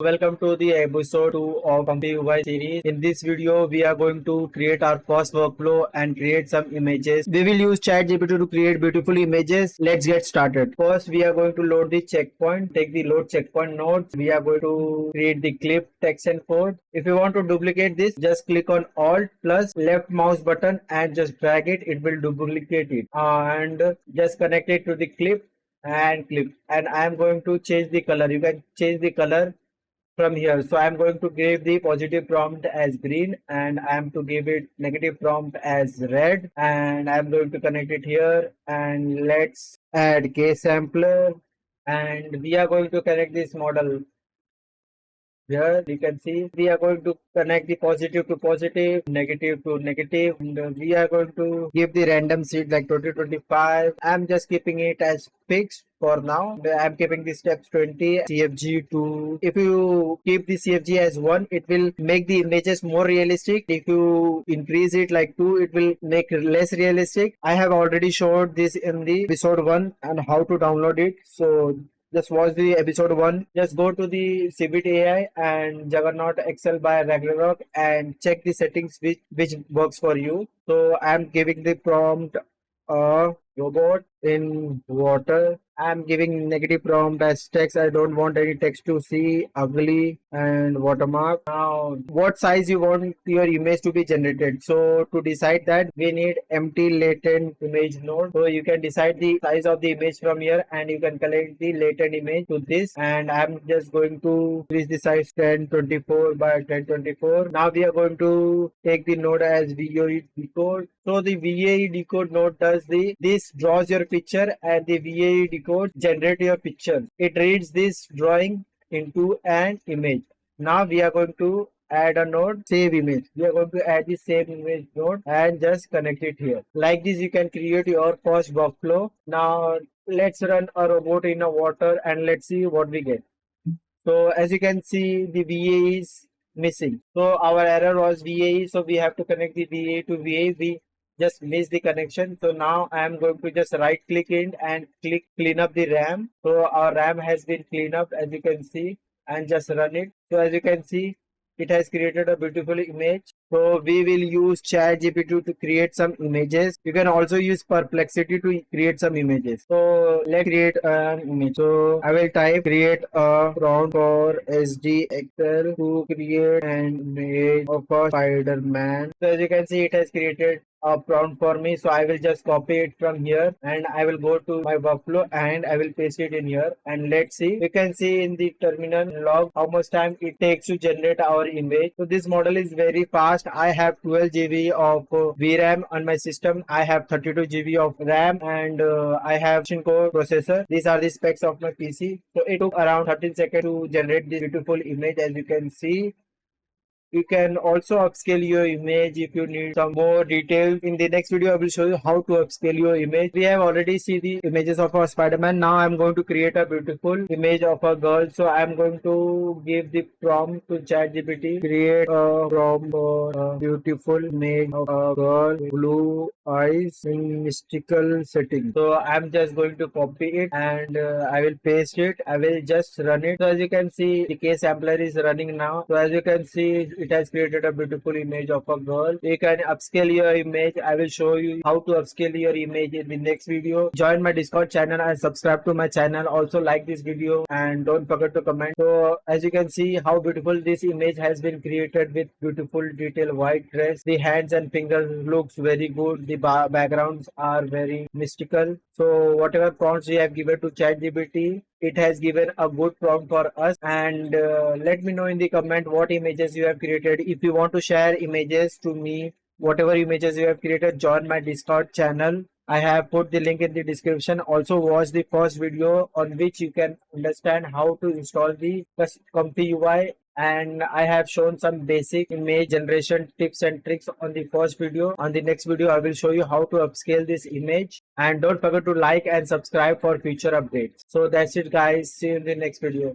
Welcome to the episode 2 of ComfyUI series. In this video, we are going to create our first workflow and create some images. We will use ChatGPT to create beautiful images. Let's get started. First, we are going to load the checkpoint. Take the load checkpoint nodes. We are going to create the clip text and code. If you want to duplicate this, just click on Alt plus left mouse button and just drag it. It will duplicate it. And just connect it to the clip and clip. And I am going to change the color. You can change the color from here. So I'm going to give the positive prompt as green and I'm to give it negative prompt as red, and I'm going to connect it here, and let's add K sampler, and we are going to connect this model. Here you can see we are going to connect the positive to positive, negative to negative, and we are going to give the random seed like 2025. I'm just keeping it as fixed for now. I'm keeping the steps 20, CFG 2. If you keep the CFG as 1, it will make the images more realistic. If you increase it like 2, it will make less realistic. I have already showed this in the episode 1 and how to download it. So just watch the episode 1. Just go to the Cbit AI and Juggernaut Excel by Ragnarok and check the settings which works for you. So I'm giving the prompt robot in water. I'm giving negative prompt as text. I don't want any text to see, ugly, and watermark. Now, what size you want your image to be generated? So to decide that, we need empty latent image node. So you can decide the size of the image from here, and you can collect the latent image to this. And I'm just going to increase the size 1024 by 1024. Now we are going to take the node as VAE decode. So the VAE decode node does this draws your picture, and the VAE decode generate your picture. It reads this drawing into an image. Now we are going to add a node, save image. We are going to add the save image node and just connect it here. Like this, you can create your first workflow. Now let's run a robot in a water and let's see what we get. So as you can see, the VAE is missing. So our error was VAE, so we have to connect the VAE to VAE. We just miss the connection. So now I am going to just right click it and click clean up the RAM. So our RAM has been cleaned up, as you can see, and just run it. So as you can see, it has created a beautiful image. So we will use ChatGPT to create some images. You can also use Perplexity to create some images. So let's create an image. So I will type create a prompt for SDXL to create an image of a Spider-Man. So as you can see, it has created a prompt for me. So I will just copy it from here and I will go to my workflow and I will paste it in here, and let's see. You can see in the terminal log how much time it takes to generate our image. So this model is very fast. I have 12 GB of VRAM on my system. I have 32 GB of RAM, and I have Core processor. These are the specs of my PC. So it took around 13 seconds to generate this beautiful image, as you can see. You can also upscale your image if you need some more details. In the next video, I will show you how to upscale your image. We have already seen the images of our Spider-Man. Now I'm going to create a beautiful image of a girl. So I'm going to give the prompt to ChatGPT. Create a prompt for a beautiful image of a girl, blue eyes in mystical setting. So I'm just going to copy it and I will paste it. I will just run it. So as you can see, the K sampler is running now. So as you can see, it has created a beautiful image of a girl. You can upscale your image. I will show you how to upscale your image in the next video. Join my Discord channel and subscribe to my channel. Also like this video and don't forget to comment. So as you can see how beautiful this image has been created with beautiful detail white dress. The hands and fingers looks very good. The backgrounds are very mystical. So whatever prompts we have given to ChatGPT, it has given a good prompt for us. And let me know in the comment what images you have created. If you want to share images to me, whatever images you have created, join my Discord channel. I have put the link in the description. Also watch the first video on which you can understand how to install the ComfyUI, and I have shown some basic image generation tips and tricks on the first video. On the next video, I will show you how to upscale this image, and don't forget to like and subscribe for future updates. So that's it guys. See you in the next video.